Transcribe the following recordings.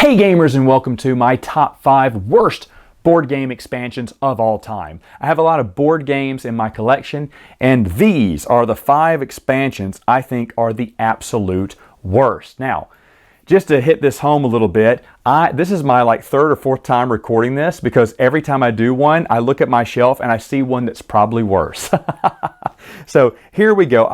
Hey gamers, and welcome to my top 5 worst board game expansions of all time. I have a lot of board games in my collection, and these are the 5 expansions I think are the absolute worst. Now, just to hit this home a little bit, this is my third or fourth time recording this because every time I do one, I look at my shelf and I see one that's probably worse. So here we go.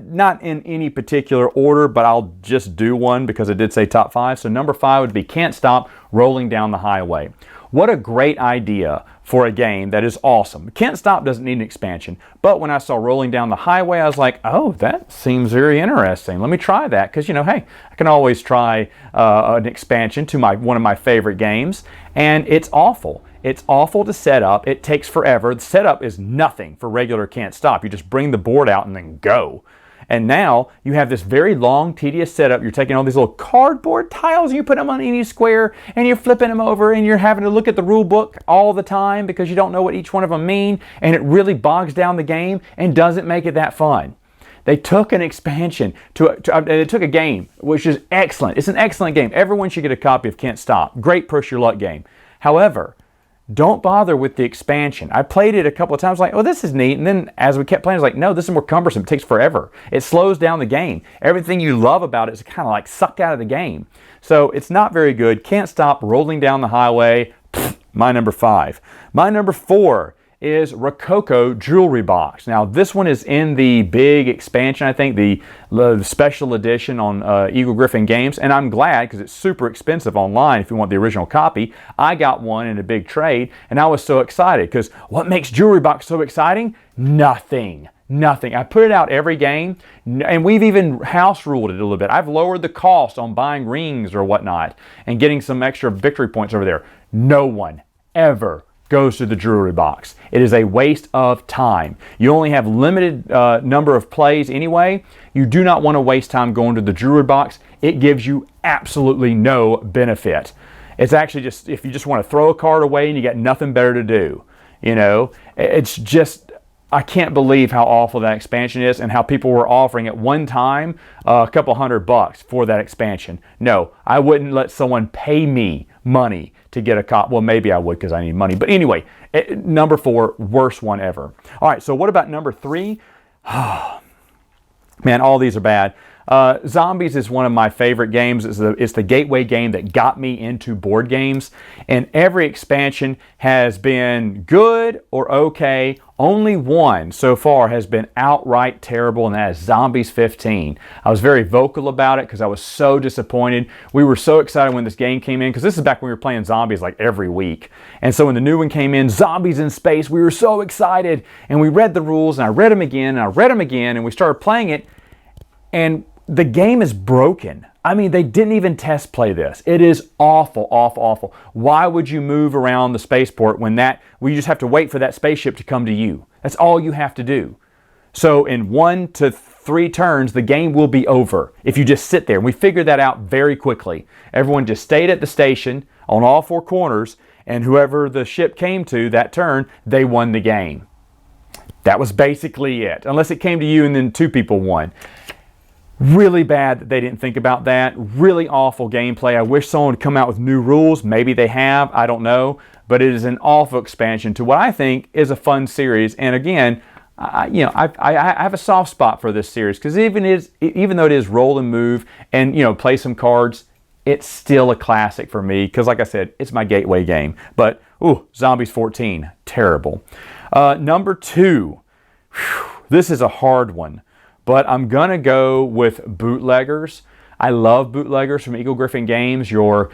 Not in any particular order, but I'll just do one because it did say top 5. So number 5 would be Can't Stop Rolling Down the Highway. What a great idea for a game that is awesome. Can't Stop doesn't need an expansion, but when I saw Rolling Down the Highway, I was like, oh, that seems very interesting. Let me try that because, hey, I can always try an expansion to one of my favorite games, and it's awful. It's awful to set up. It takes forever. The setup is nothing for regular Can't Stop. You just bring the board out and then go. And now you have this very long, tedious setup. You're taking all these little cardboard tiles and you put them on any square and you're flipping them over and you're having to look at the rule book all the time because you don't know what each one of them mean, and it really bogs down the game and doesn't make it that fun. They took an expansion they took a game, which is excellent. It's an excellent game. Everyone should get a copy of Can't Stop. Great push your luck game. However, don't bother with the expansion. I played it a couple of times like, oh, this is neat. And then as we kept playing, I was like, no, this is more cumbersome. It takes forever. It slows down the game. Everything you love about it is kind of sucked out of the game. So it's not very good. Can't Stop Rolling Down the Highway. My number 5. My number 4 is Rococo Jewelry Box. Now this one is in the big expansion, I think, the special edition on Eagle Gryphon Games, and I'm glad because it's super expensive online if you want the original copy. I got one in a big trade and I was so excited because what makes Jewelry Box so exciting? Nothing. Nothing. I put it out every game, and we've even house ruled it a little bit. I've lowered the cost on buying rings or whatnot and getting some extra victory points over there. No one ever goes to the jewelry box. It is a waste of time. You only have limited number of plays anyway. You do not want to waste time going to the jewelry box. It gives you absolutely no benefit. It's actually just, if you just want to throw a card away and you got nothing better to do, it's just, I can't believe how awful that expansion is and how people were offering at one time a couple $100 for that expansion. No, I wouldn't let someone pay me money to get a copy. Well, maybe I would because I need money. But anyway, number 4, worst one ever. All right, so what about number 3? Man, all these are bad. Zombies is one of my favorite games. It's the gateway game that got me into board games. And every expansion has been good or okay. Only one so far has been outright terrible, and that is Zombies 15. I was very vocal about it because I was so disappointed. We were so excited when this game came in because this is back when we were playing Zombies every week. And so when the new one came in, Zombies in Space, we were so excited. And we read the rules, and I read them again, and I read them again, and we started playing it. And the game is broken. I mean, they didn't even test play this. It is awful, awful, awful. Why would you move around the spaceport when you just have to wait for that spaceship to come to you? That's all you have to do. So in 1 to 3 turns, the game will be over if you just sit there. And we figured that out very quickly. Everyone just stayed at the station on all 4 corners, and whoever the ship came to that turn, they won the game. That was basically it, unless it came to you and then 2 people won. Really bad that they didn't think about that. Really awful gameplay. I wish someone would come out with new rules. Maybe they have. I don't know. But it is an awful expansion to what I think is a fun series. And again, I have a soft spot for this series because even though it is roll and move and play some cards, it's still a classic for me because, like I said, it's my gateway game. But Zombies 14, terrible. Number 2, this is a hard one. But I'm going to go with Bootlegers. I love Bootlegers from Eagle Gryphon Games. You're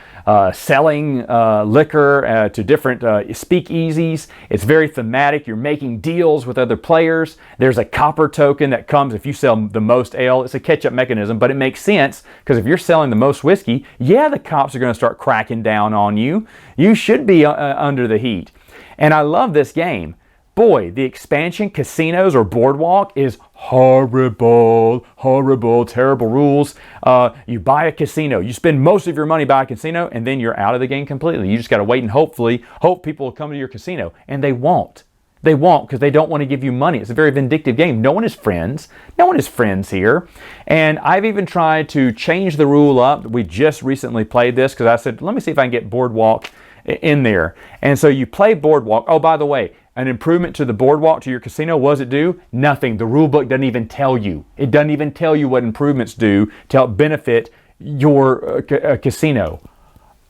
selling liquor to different speakeasies. It's very thematic. You're making deals with other players. There's a copper token that comes if you sell the most ale. It's a catch-up mechanism, but it makes sense because if you're selling the most whiskey, yeah, the cops are going to start cracking down on you. You should be under the heat. And I love this game. Boy, the expansion, Casinos or Boardwalk, is horrible, horrible, terrible rules. You buy a casino, you spend most of your money buying a casino, and then you're out of the game completely. You just got to wait and hope people will come to your casino, and they won't. They won't, because they don't want to give you money. It's a very vindictive game. No one is friends. No one is friends here. And I've even tried to change the rule up. We just recently played this because I said, let me see if I can get Boardwalk in there. And so you play Boardwalk. Oh, by the way, an improvement to the Boardwalk, to your casino, what does it do? Nothing. The rule book doesn't even tell you. It doesn't even tell you what improvements do to help benefit your casino.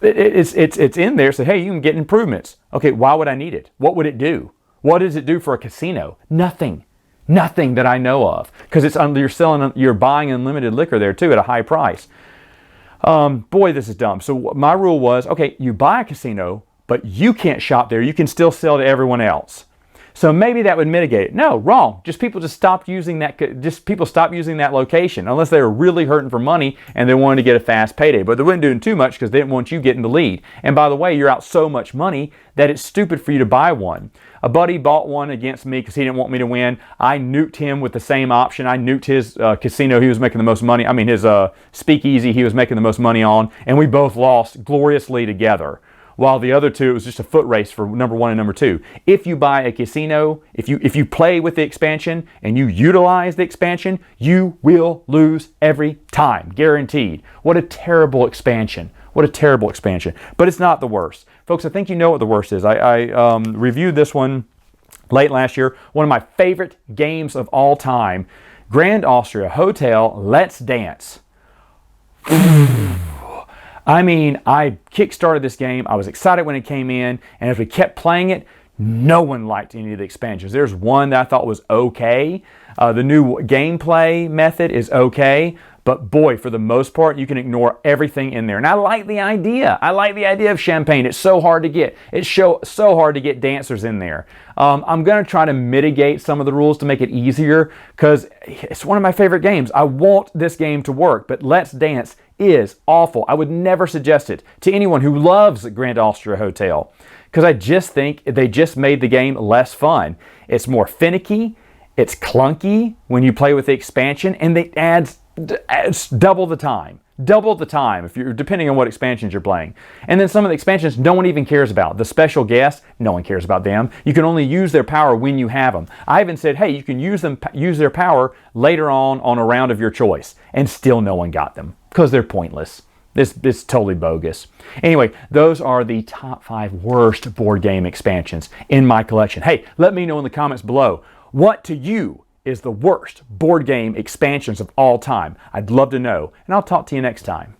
It's in there. So, hey, you can get improvements. Okay, why would I need it? What would it do? What does it do for a casino? Nothing. Nothing that I know of. Because you're buying unlimited liquor there too at a high price. Boy, this is dumb. So my rule was, okay, you buy a casino, but you can't shop there. You can still sell to everyone else. So maybe that would mitigate it. No, wrong. People stopped using that location unless they were really hurting for money and they wanted to get a fast payday. But they weren't doing too much because they didn't want you getting the lead. And by the way, you're out so much money that it's stupid for you to buy one. A buddy bought one against me because he didn't want me to win. I nuked him with the same option. I nuked his casino he was making the most money. I mean, his speakeasy he was making the most money on. And we both lost gloriously together. While the other two, it was just a foot race for number 1 and number 2. If you buy a casino, if you play with the expansion and you utilize the expansion, you will lose every time, guaranteed. What a terrible expansion. What a terrible expansion. But it's not the worst. Folks, I think you know what the worst is. I reviewed this one late last year. One of my favorite games of all time. Grand Austria Hotel Let's Dance. I mean, I kickstarted this game. I was excited when it came in, and as we kept playing it, no one liked any of the expansions. There's one that I thought was okay. The new gameplay method is okay, but boy, for the most part, you can ignore everything in there. And I like the idea. I like the idea of champagne. It's so hard to get. It's so hard to get dancers in there. I'm going to try to mitigate some of the rules to make it easier because it's one of my favorite games. I want this game to work, but Let's Dance is awful. I would never suggest it to anyone who loves Grand Austria Hotel because I just think they just made the game less fun. It's more finicky. It's clunky when you play with the expansion, and it adds double the time. Double the time if you're depending on what expansions you're playing. And then some of the expansions no one even cares about. The special guests, no one cares about them. You can only use their power when you have them. I even said, hey, you can use their power later on a round of your choice, and still no one got them because they're pointless. This totally bogus. Anyway, those are the top 5 worst board game expansions in my collection. Hey, let me know in the comments below what to you is the worst board game expansions of all time. I'd love to know, and I'll talk to you next time.